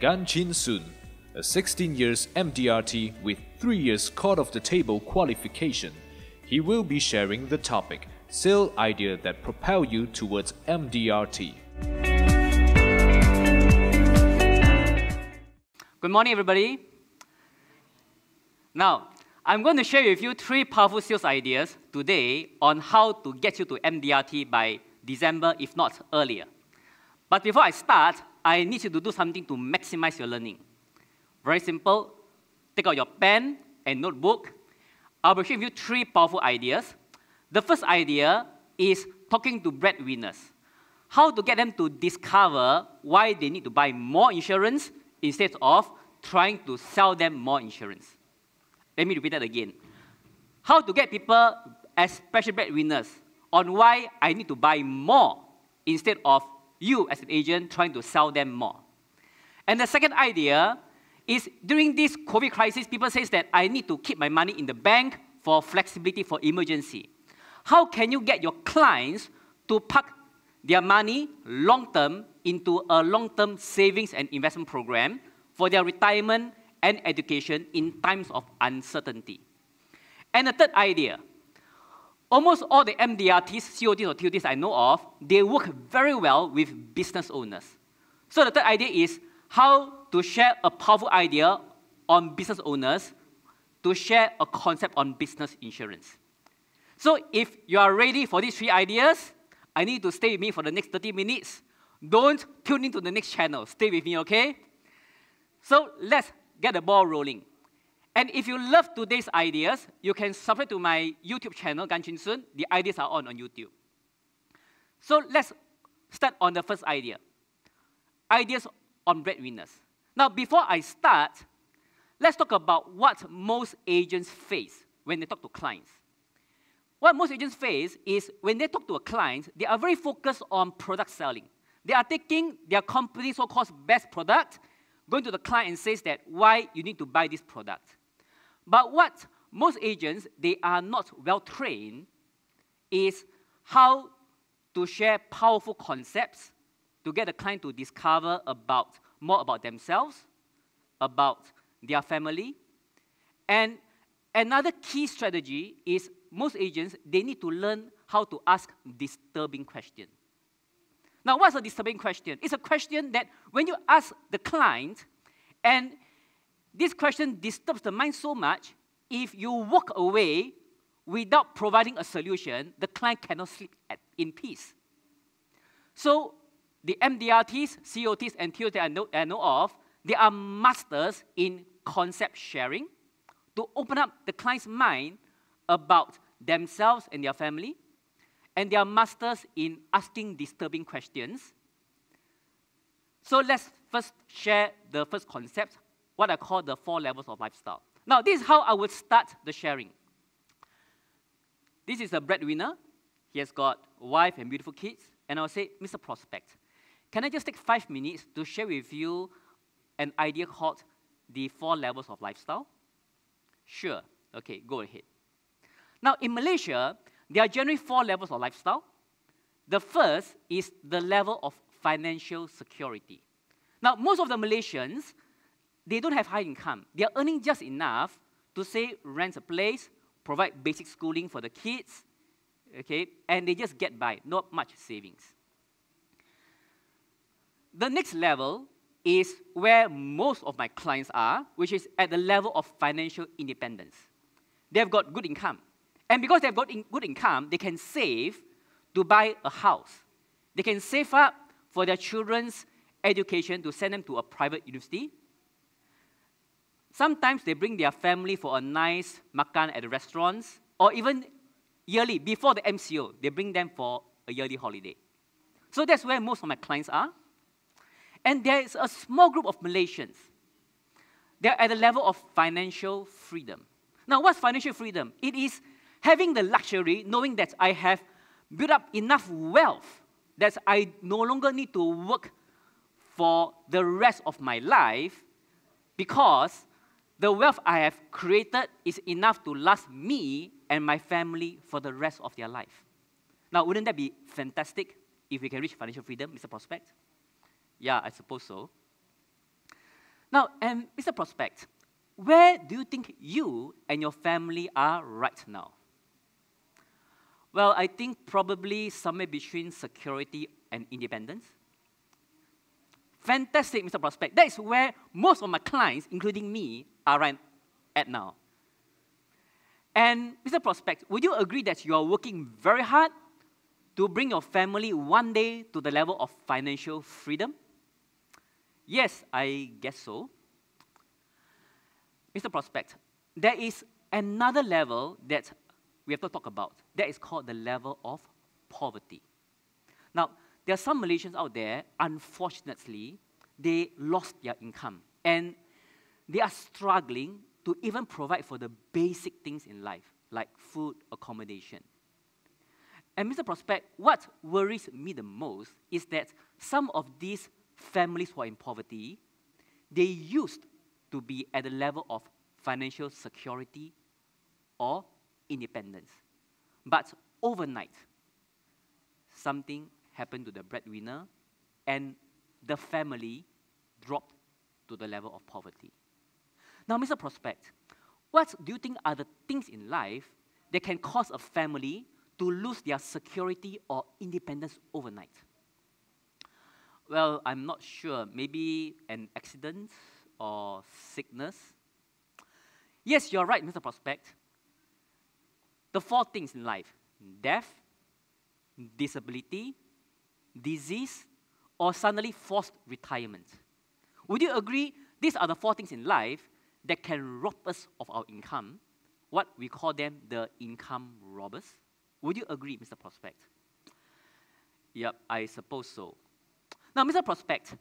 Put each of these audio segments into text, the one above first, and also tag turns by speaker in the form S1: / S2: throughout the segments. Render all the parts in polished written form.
S1: Gan Chin Soon, a 16 years MDRT with 3 years Court of the Table qualification. He will be sharing the topic, Sale Idea that Propel You Towards MDRT.
S2: Good morning, everybody. Now, I'm going to share with you 3 powerful sales ideas today on how to get you to MDRT by December, if not earlier. But before I start, I need you to do something to maximize your learning. Very simple. Take out your pen and notebook. I will share with you 3 powerful ideas. The first idea is talking to breadwinners. How to get them to discover why they need to buy more insurance instead of trying to sell them more insurance. Let me repeat that again. How to get people, especially breadwinners, on why I need to buy more instead of you as an agent trying to sell them more. And the second idea is during this COVID crisis, people say that I need to keep my money in the bank for flexibility for emergency. How can you get your clients to park their money long-term into a long-term savings and investment program for their retirement and education in times of uncertainty? And the third idea, almost all the MDRTs, COTs, or TOTs I know of, they work very well with business owners. So the third idea is how to share a powerful idea on business owners to share a concept on business insurance. So if you are ready for these 3 ideas, I need you to stay with me for the next 30 minutes. Don't tune into the next channel. Stay with me, okay? So let's get the ball rolling. And if you love today's ideas, you can subscribe to my YouTube channel, Gan Chin Soon. The ideas are on YouTube. So let's start on the first idea. Ideas on breadwinners. Now, before I start, let's talk about what most agents face when they talk to clients. What most agents face is when they talk to a client, they are very focused on product selling. They are taking their company's so-called best product, going to the client and says that why you need to buy this product. But what most agents, they are not well trained, is how to share powerful concepts to get the client to discover more about themselves, about their family. And another key strategy is most agents, they need to learn how to ask disturbing questions. Now, what's a disturbing question? It's a question that when you ask the client, and this question disturbs the mind so much, if you walk away without providing a solution, the client cannot sleep in peace. So the MDRTs, COTs, and TOTs I know of, they are masters in concept sharing to open up the client's mind about themselves and their family, and they are masters in asking disturbing questions. So let's first share the first concept, what I call the 4 levels of lifestyle. Now, this is how I would start the sharing. This is a breadwinner. He has got a wife and beautiful kids. And I'll say, Mr. Prospect, can I just take 5 minutes to share with you an idea called the 4 levels of lifestyle? Sure. Okay, go ahead. Now, in Malaysia, there are generally 4 levels of lifestyle. The first is the level of financial security. Now, most of the Malaysians, they don't have high income. They are earning just enough to, say, rent a place, provide basic schooling for the kids, okay, and they just get by, not much savings. The next level is where most of my clients are, which is at the level of financial independence. They've got good income. And because they've got good income, they can save to buy a house. They can save up for their children's education to send them to a private university. Sometimes they bring their family for a nice makan at the restaurants, or even yearly, before the MCO, they bring them for a yearly holiday. So that's where most of my clients are. And there is a small group of Malaysians. They're at the level of financial freedom. Now, what's financial freedom? It is having the luxury, knowing that I have built up enough wealth that I no longer need to work for the rest of my life because the wealth I have created is enough to last me and my family for the rest of their life. Now, wouldn't that be fantastic if we can reach financial freedom, Mr. Prospect? Yeah, I suppose so. Now, and Mr. Prospect, where do you think you and your family are right now? Well, I think probably somewhere between security and independence. Fantastic, Mr. Prospect. That is where most of my clients, including me, are right at now. And Mr. Prospect, would you agree that you are working very hard to bring your family one day to the level of financial freedom? Yes, I guess so. Mr. Prospect, there is another level that we have to talk about. That is called the level of poverty. Now, there are some Malaysians out there, unfortunately, they lost their income. And they are struggling to even provide for the basic things in life, like food, accommodation. And Mr. Prospect, what worries me the most is that some of these families who are in poverty, they used to be at the level of financial security or independence. But overnight, something happened to the breadwinner and the family dropped to the level of poverty. Now, Mr. Prospect, what do you think are the things in life that can cause a family to lose their security or independence overnight? Well, I'm not sure. Maybe an accident or sickness. Yes, you're right, Mr. Prospect. The four things in life: death, disability, disease, or suddenly forced retirement. Would you agree these are the four things in life that can rob us of our income? What we call them the income robbers? Would you agree, Mr. Prospect? Yep, I suppose so. Now, Mr. Prospect,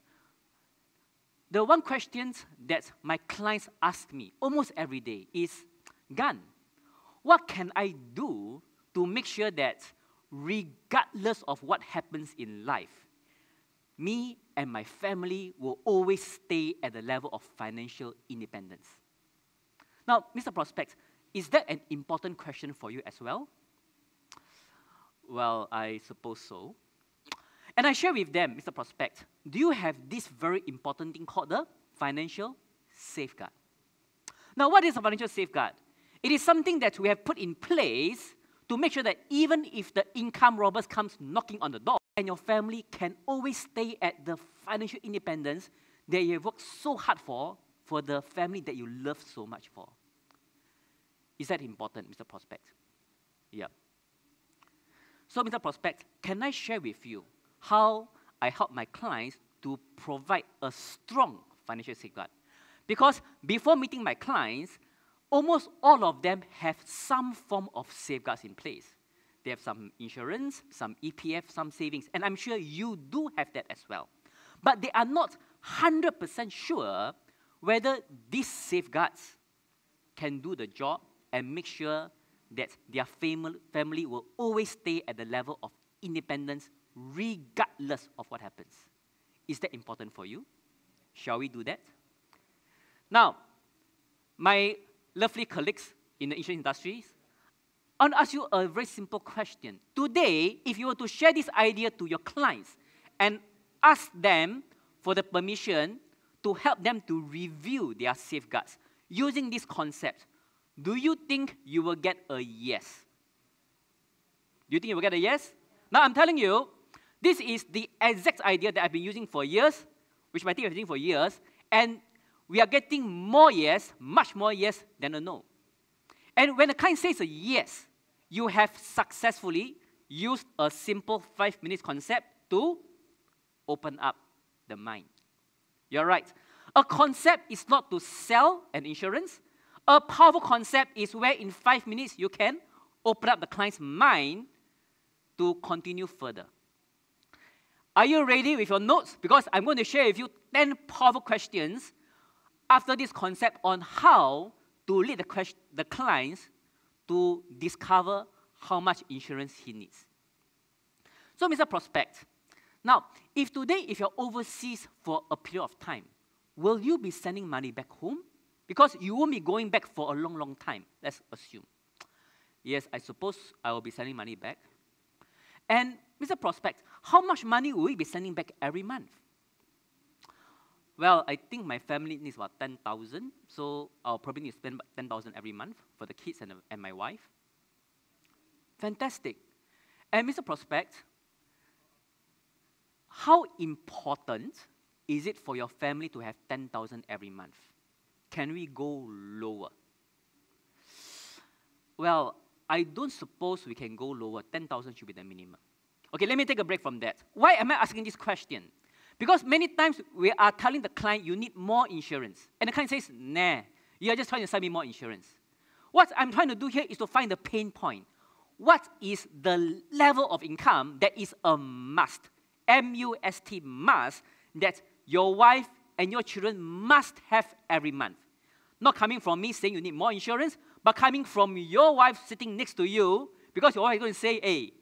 S2: the one question that my clients ask me almost every day is, Gan, what can I do to make sure that regardless of what happens in life, me and my family will always stay at the level of financial independence? Now, Mr. Prospect, is that an important question for you as well? Well, I suppose so. And I share with them, Mr. Prospect, do you have this very important thing called the financial safeguard? Now, what is a financial safeguard? It is something that we have put in place to make sure that even if the income robbers comes knocking on the door, and your family can always stay at the financial independence that you have worked so hard for the family that you love so much for. Is that important, Mr. Prospect? Yeah. So, Mr. Prospect, can I share with you how I help my clients to provide a strong financial safeguard? Because before meeting my clients, almost all of them have some form of safeguards in place. They have some insurance, some EPF, some savings, and I'm sure you do have that as well. But they are not 100% sure whether these safeguards can do the job and make sure that their family will always stay at the level of independence regardless of what happens. Is that important for you? Shall we do that? Now, my lovely colleagues in the insurance industry, I want to ask you a very simple question. Today, if you were to share this idea to your clients and ask them for the permission to help them to review their safeguards using this concept, do you think you will get a yes? Do you think you will get a yes? Now, I'm telling you, this is the exact idea that I've been using for years, which my team has been using for years, and we are getting more yes, much more yes than a no. And when a client says a yes, you have successfully used a simple 5-minute concept to open up the mind. You're right. A concept is not to sell an insurance. A powerful concept is where in 5 minutes you can open up the client's mind to continue further. Are you ready with your notes? Because I'm going to share with you 10 powerful questions after this concept on how to lead the clients to discover how much insurance he needs. So, Mr. Prospect, now, if today, if you're overseas for a period of time, will you be sending money back home? Because you won't be going back for a long, long time, let's assume. Yes, I suppose I will be sending money back. And Mr. Prospect, how much money will we be sending back every month? Well, I think my family needs about 10,000, so I'll probably need to spend about 10,000 every month for the kids and my wife. Fantastic. And Mr. Prospect, how important is it for your family to have 10,000 every month? Can we go lower? Well, I don't suppose we can go lower. 10,000 should be the minimum. Okay, let me take a break from that. Why am I asking this question? Because many times we are telling the client you need more insurance. And the client says, nah, you are just trying to sell me more insurance. What I'm trying to do here is to find the pain point. What is the level of income that is a must, M-U-S-T, must, that your wife and your children must have every month? Not coming from me saying you need more insurance, but coming from your wife sitting next to you, because your wife is going to say, hey,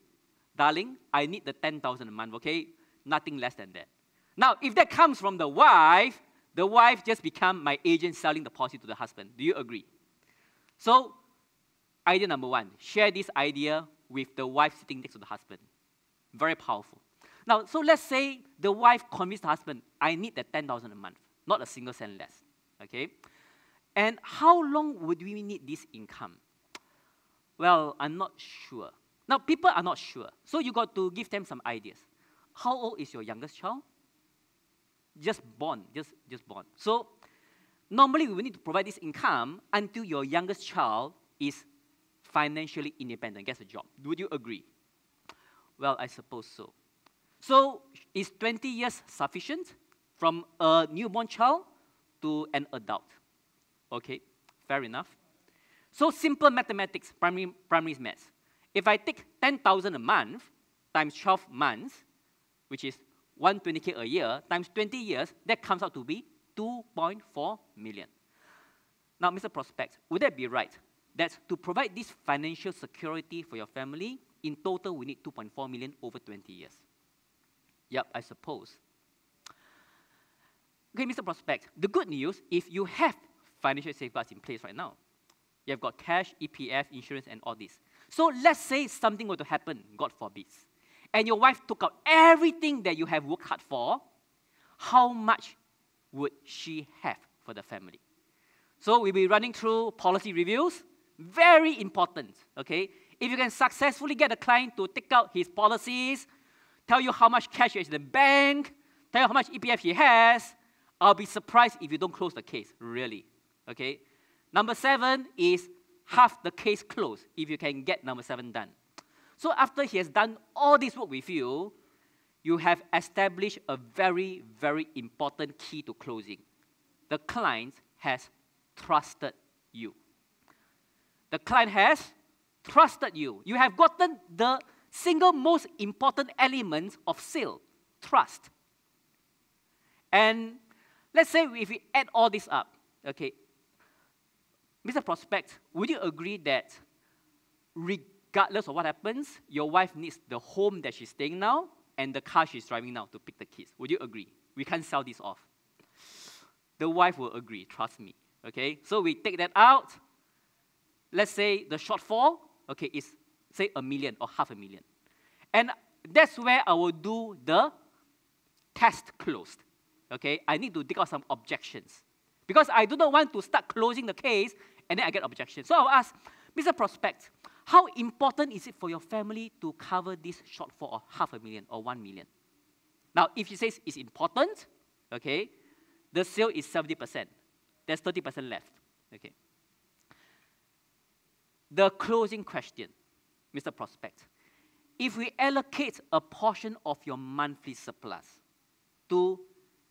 S2: darling, I need the 10,000 a month, okay? Nothing less than that. Now, if that comes from the wife just becomes my agent selling the policy to the husband. Do you agree? So, idea number one, share this idea with the wife sitting next to the husband. Very powerful. Now, so let's say the wife convinced the husband, I need that 10,000 a month, not a single cent less, okay? And how long would we need this income? Well, I'm not sure. Now, people are not sure, so you got to give them some ideas. How old is your youngest child? Just born, just born. So, normally we will need to provide this income until your youngest child is financially independent, gets a job. Would you agree? Well, I suppose so. So, is 20 years sufficient from a newborn child to an adult? Okay, fair enough. So, simple mathematics, primary maths. If I take 10,000 a month times 12 months, which is 120K a year, times 20 years, that comes out to be 2.4 million. Now, Mr. Prospect, would that be right? That to provide this financial security for your family, in total, we need 2.4 million over 20 years. Yep, I suppose. Okay, Mr. Prospect, the good news, if you have financial safeguards in place right now, you have got cash, EPF, insurance, and all this. So let's say something were to happen, God forbid, and your wife took out everything that you have worked hard for, how much would she have for the family? So we'll be running through policy reviews. Very important, okay? If you can successfully get a client to take out his policies, tell you how much cash he has in the bank, tell you how much EPF he has, I'll be surprised if you don't close the case, really, okay? Number 7 is half the case closed if you can get number 7 done. So after he has done all this work with you, you have established a very, very important key to closing. The client has trusted you. The client has trusted you. You have gotten the single most important element of sale, trust. And let's say if we add all this up, okay, Mr. Prospect, would you agree that regardless of what happens, your wife needs the home that she's staying now and the car she's driving now to pick the kids? Would you agree? We can't sell this off. The wife will agree, trust me. Okay, so we take that out. Let's say the shortfall, okay, is say 1 million or 500,000. And that's where I will do the test closed. Okay, I need to dig out some objections. Because I do not want to start closing the case and then I get objections. So I'll ask, Mr. Prospect, how important is it for your family to cover this shortfall of 500,000 or 1 million? Now, if she says it's important, okay, the sale is 70%. There's 30% left, okay. The closing question, Mr. Prospect, if we allocate a portion of your monthly surplus to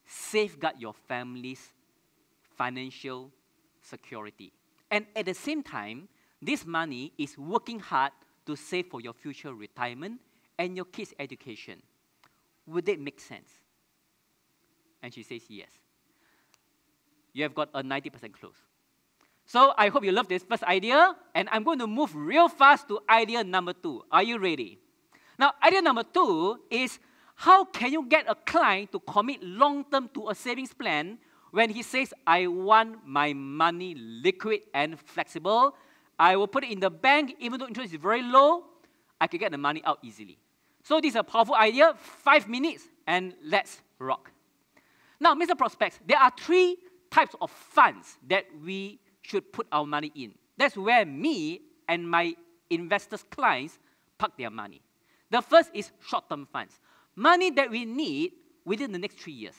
S2: safeguard your family's financial security, and at the same time, this money is working hard to save for your future retirement and your kids' education, would it make sense? And she says yes. You have got a 90% close. So I hope you love this first idea, and I'm going to move real fast to idea number 2. Are you ready? Now, idea number 2 is how can you get a client to commit long-term to a savings plan when he says, I want my money liquid and flexible. I will put it in the bank, even though interest is very low, I can get the money out easily. So this is a powerful idea, 5 minutes, and let's rock. Now, Mr. Prospects, there are three types of funds that we should put our money in. That's where me and my investors' clients park their money. The first is short-term funds, money that we need within the next 3 years.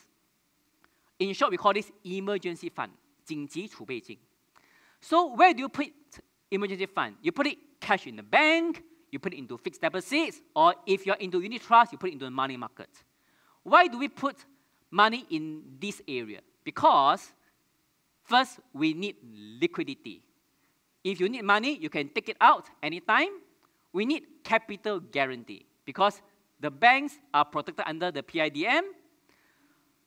S2: In short, we call this emergency fund, 紧急储备金. So where do you put emergency fund? You put it cash in the bank, you put it into fixed deposits, or if you're into unit trust, you put it into the money market. Why do we put money in this area? Because first, we need liquidity. If you need money, you can take it out anytime. We need capital guarantee because the banks are protected under the PIDM.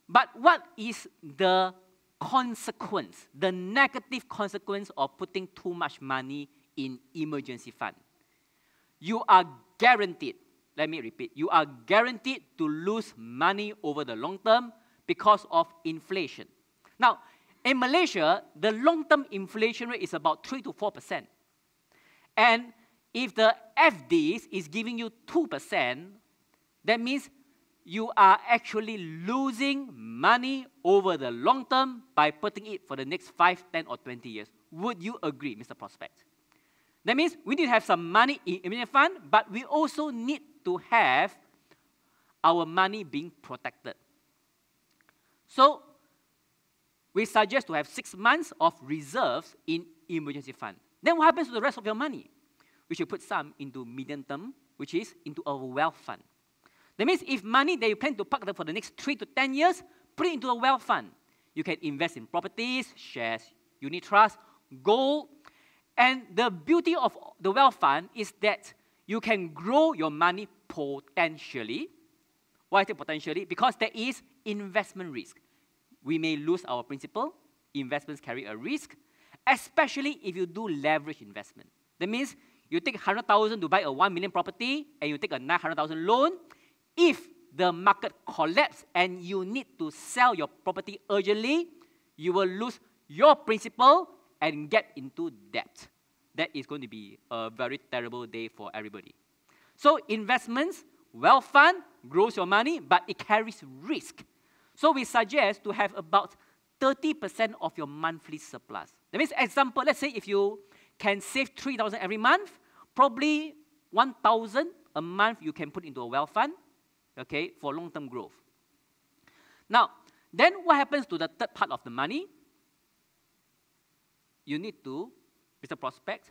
S2: But what is the consequence, the negative consequence of putting too much money in emergency fund? You are guaranteed, let me repeat, you are guaranteed to lose money over the long term because of inflation. Now, in Malaysia, the long-term inflation rate is about 3 to 4%. And if the FDs is giving you 2%, that means you are actually losing money over the long term by putting it for the next 5, 10, or 20 years. Would you agree, Mr. Prospect? That means we need to have some money in emergency fund, but we also need to have our money being protected. So, we suggest to have 6 months of reserves in emergency fund. Then what happens to the rest of your money? We should put some into medium term, which is into a wealth fund. That means if money that you plan to park for the next 3 to 10 years, put it into a wealth fund. You can invest in properties, shares, unit trust, gold. And the beauty of the wealth fund is that you can grow your money potentially. Why is it potentially? Because there is investment risk. We may lose our principal. Investments carry a risk, especially if you do leverage investment. That means you take 100,000 to buy a 1 million property, and you take a 900,000 loan. If the market collapses and you need to sell your property urgently, you will lose your principal and get into debt. That is going to be a very terrible day for everybody. So investments, wealth fund, grows your money, but it carries risk. So we suggest to have about 30% of your monthly surplus. That means, example, let's say if you can save 3,000 every month, probably 1,000 a month you can put into a wealth fund, okay, for long-term growth. Now, then what happens to the third part of the money? You need to, Mr. Prospect,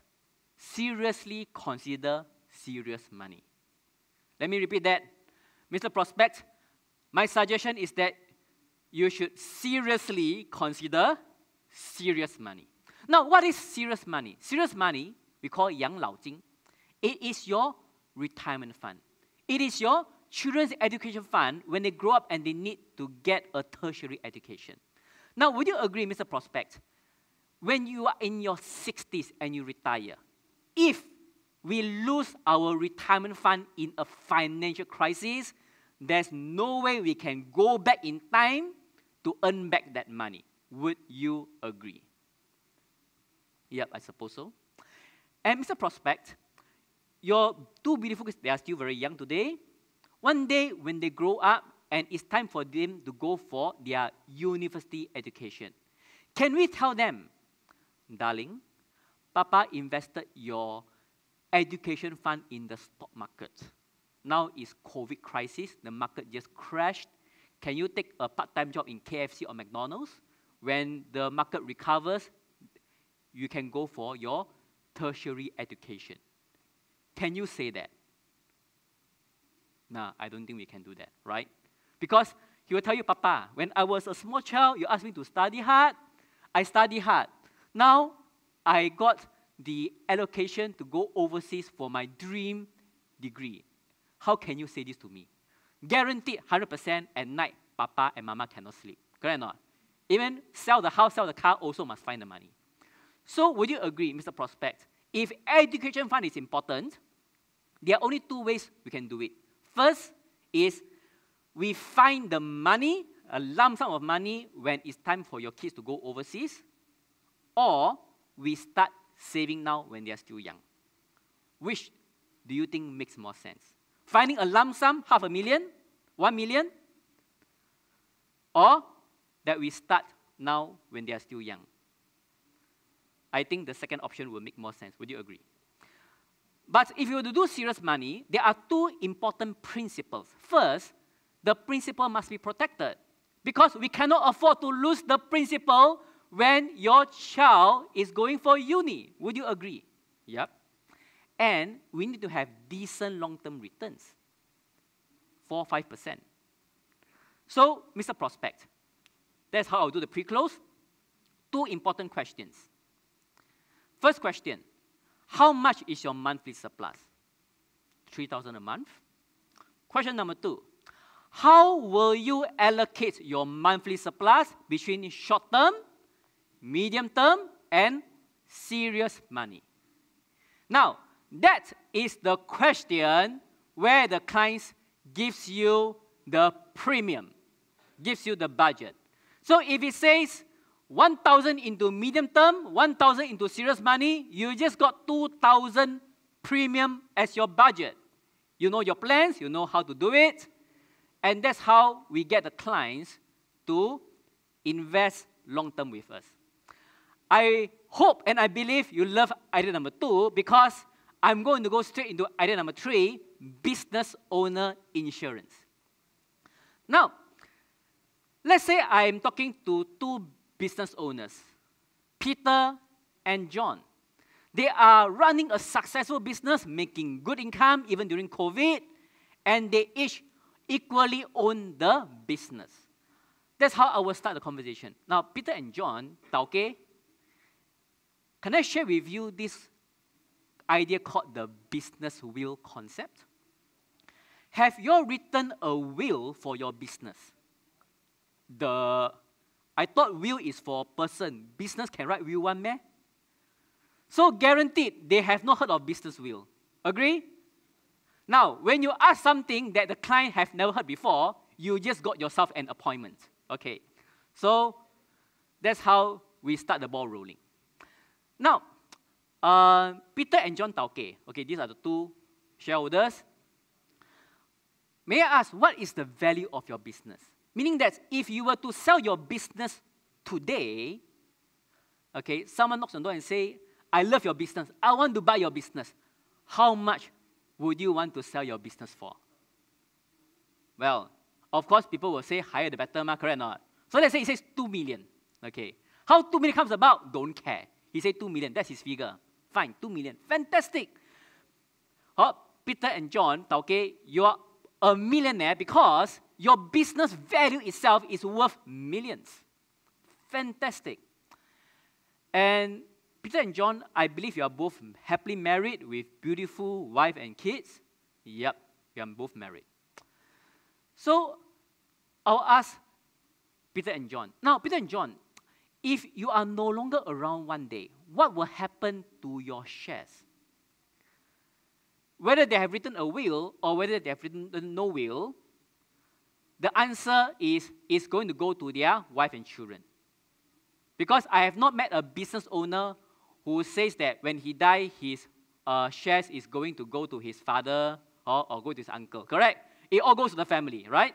S2: seriously consider serious money. Let me repeat that. Mr. Prospect, my suggestion is that you should seriously consider serious money. Now, what is serious money? Serious money, we call 养老金. It is your retirement fund. It is your children's education fund when they grow up and they need to get a tertiary education. Now, would you agree, Mr. Prospect, when you are in your 60s and you retire, if we lose our retirement fund in a financial crisis, there's no way we can go back in time to earn back that money. Would you agree? Yep, I suppose so. And Mr. Prospect, your two beautiful kids, they are still very young today. One day when they grow up and it's time for them to go for their university education, can we tell them, darling, Papa invested your education fund in the stock market. Now it's COVID crisis, the market just crashed. Can you take a part-time job in KFC or McDonald's? When the market recovers, you can go for your tertiary education. Can you say that? No, I don't think we can do that, right? Because he will tell you, Papa, when I was a small child, you asked me to study hard. I study hard. Now, I got the allocation to go overseas for my dream degree. How can you say this to me? Guaranteed 100% at night, Papa and Mama cannot sleep. Correct or not? Even sell the house, sell the car, also must find the money. So would you agree, Mr. Prospect, if education fund is important, there are only two ways we can do it. First is we find the money, a lump sum of money, when it's time for your kids to go overseas, or we start saving now when they are still young. Which do you think makes more sense? Finding a lump sum, 500,000, 1 million, or that we start now when they are still young? I think the second option will make more sense. Would you agree? But if you were to do serious money, there are two important principles. First, the principle must be protected, because we cannot afford to lose the principle when your child is going for uni. Would you agree? Yep. And we need to have decent long-term returns, 4 or 5%. So, Mr. Prospect, that's how I'll do the pre-close. Two important questions. First question, how much is your monthly surplus? 3,000 a month. Question number two, how will you allocate your monthly surplus between short-term, medium-term, and serious money? Now, that is the question where the client gives you the premium, gives you the budget. So if it says 1,000 into medium term, 1,000 into serious money, you just got 2,000 premium as your budget. You know your plans, you know how to do it, and that's how we get the clients to invest long-term with us. I hope and I believe you love idea number 2, because I'm going to go straight into idea number 3, business owner insurance. Now, let's say I'm talking to two business owners, Peter and John. They are running a successful business, making good income even during COVID, and they each equally own the business. That's how I will start the conversation. Now, Peter and John, Tauke, can I share with you this idea called the business will concept? Have you all written a will for your business? I thought will is for person. Business can write will one, meh? So guaranteed, they have not heard of business will. Agree? Now, when you ask something that the client have never heard before, you just got yourself an appointment. Okay. So that's how we start the ball rolling. Now, Peter and John Tauke, okay, these are the two shareholders. May I ask, what is the value of your business? Meaning that if you were to sell your business today, okay, someone knocks on the door and say, I love your business, I want to buy your business. How much would you want to sell your business for? Well, of course, people will say higher the better, correct or not? So let's say he says 2 million. Okay. How 2 million comes about? Don't care. He said 2 million, that's his figure. Fine, 2 million. Fantastic. Oh, Peter and John, Tauke, you are a millionaire because your business value itself is worth millions. Fantastic. And Peter and John, I believe you are both happily married with beautiful wife and kids. Yep, you are both married. So I'll ask Peter and John. Now, Peter and John, if you are no longer around one day, what will happen to your shares? Whether they have written a will or whether they have written no will, the answer is going to go to their wife and children. Because I have not met a business owner who says that when he dies, his shares is going to go to his father or go to his uncle, correct? It all goes to the family, right?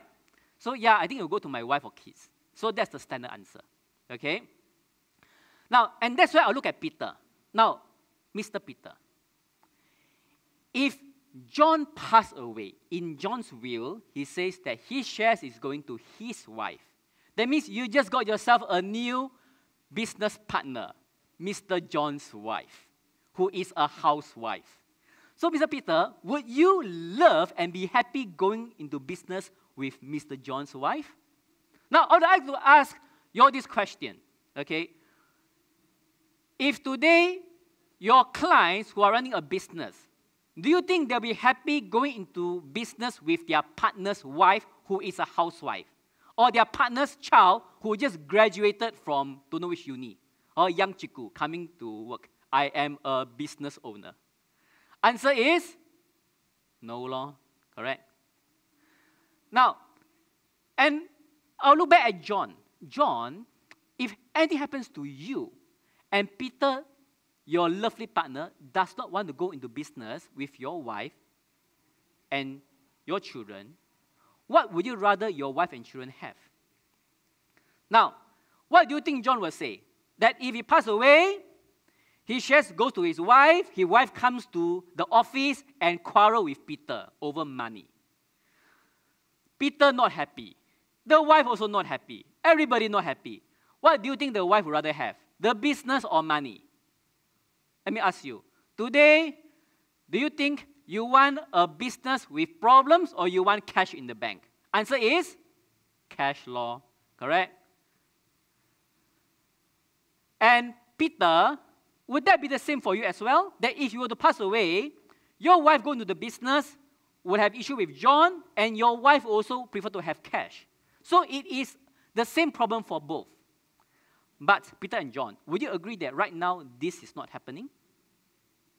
S2: So yeah, I think it will go to my wife or kids. So that's the standard answer, okay? Now, and that's why I'll look at Peter. Now, Mr. Peter, if John passed away, in John's will, he says that his shares is going to his wife. That means you just got yourself a new business partner, Mr. John's wife, who is a housewife. So, Mr. Peter, would you love and be happy going into business with Mr. John's wife? Now, I would like to ask you this question, okay? If today your clients who are running a business, do you think they'll be happy going into business with their partner's wife who is a housewife? Or their partner's child who just graduated from don't know which uni? Or young chiku coming to work. I am a business owner. Answer is no law, correct? Now, and I'll look back at John. John, if anything happens to you, and Peter, your lovely partner, does not want to go into business with your wife and your children, what would you rather your wife and children have? Now, what do you think John will say? That if he passed away, he just goes to his wife comes to the office and quarrel with Peter over money. Peter not happy. The wife also not happy. Everybody not happy. What do you think the wife would rather have? The business or money? Let me ask you. Today, do you think you want a business with problems or you want cash in the bank? Answer is cash law, correct? And Peter, would that be the same for you as well? That if you were to pass away, your wife going to the business would have issue with John, and your wife also prefer to have cash. So it is the same problem for both. But Peter and John, would you agree that right now this is not happening?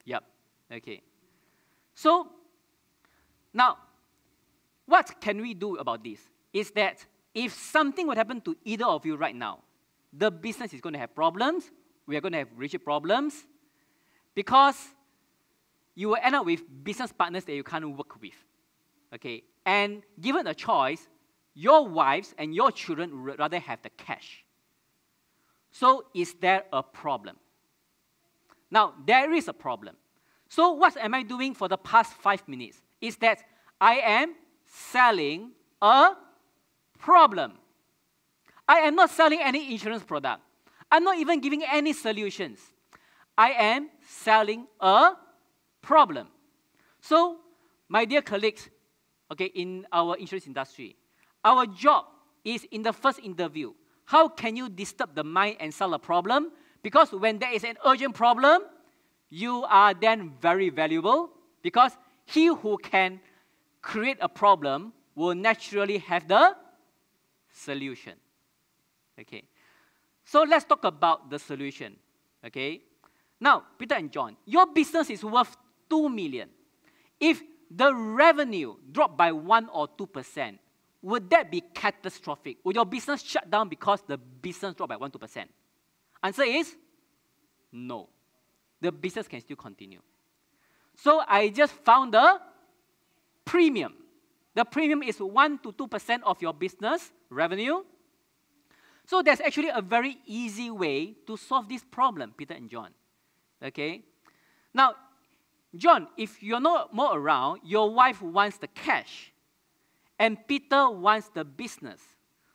S2: Yep. Okay. So now, what can we do about this? Is that if something would happen to either of you right now, the business is going to have problems, we are going to have rigid problems, because you will end up with business partners that you can't work with. Okay? And given a choice, your wives and your children would rather have the cash. So is there a problem? Now, there is a problem. So what am I doing for the past 5 minutes? Is that I am selling a problem. I am not selling any insurance product. I'm not even giving any solutions. I am selling a problem. So, my dear colleagues, okay, in our insurance industry, our job is in the first interview. How can you disturb the mind and solve a problem? Because when there is an urgent problem, you are then very valuable, because he who can create a problem will naturally have the solution. Okay. So let's talk about the solution. Okay. Now, Peter and John, your business is worth 2 million. If the revenue dropped by 1 or 2%, would that be catastrophic? Would your business shut down because the business dropped by 1 or 2%? Answer is no. The business can still continue. So I just found the premium. The premium is 1 to 2% of your business revenue. So there's actually a very easy way to solve this problem, Peter and John. Okay? Now, John, if you're not more around, your wife wants the cash, and Peter wants the business.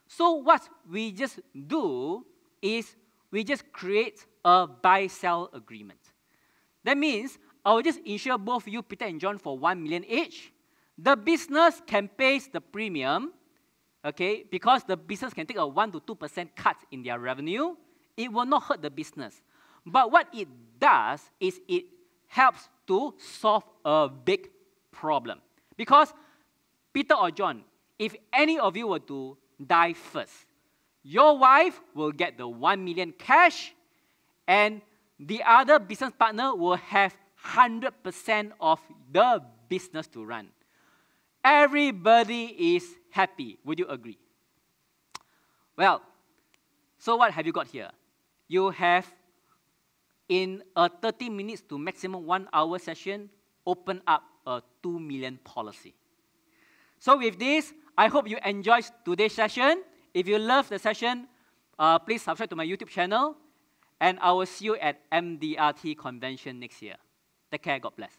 S2: So what we just do is we just create a buy-sell agreement. That means I will just insure both you, Peter and John, for 1 million each. The business can pay the premium, okay, because the business can take a 1 to 2% cut in their revenue. It will not hurt the business. But what it does is it helps to solve a big problem. Because Peter or John, if any of you were to die first, your wife will get the 1 million cash, and the other business partner will have 100% of the business to run. Everybody is happy. Would you agree? Well, so what have you got here? You have, in a 30 minutes to maximum 1 hour session, open up a 2 million policy. So with this, I hope you enjoyed today's session. If you love the session, please subscribe to my YouTube channel, and I will see you at MDRT convention next year. Take care. God bless.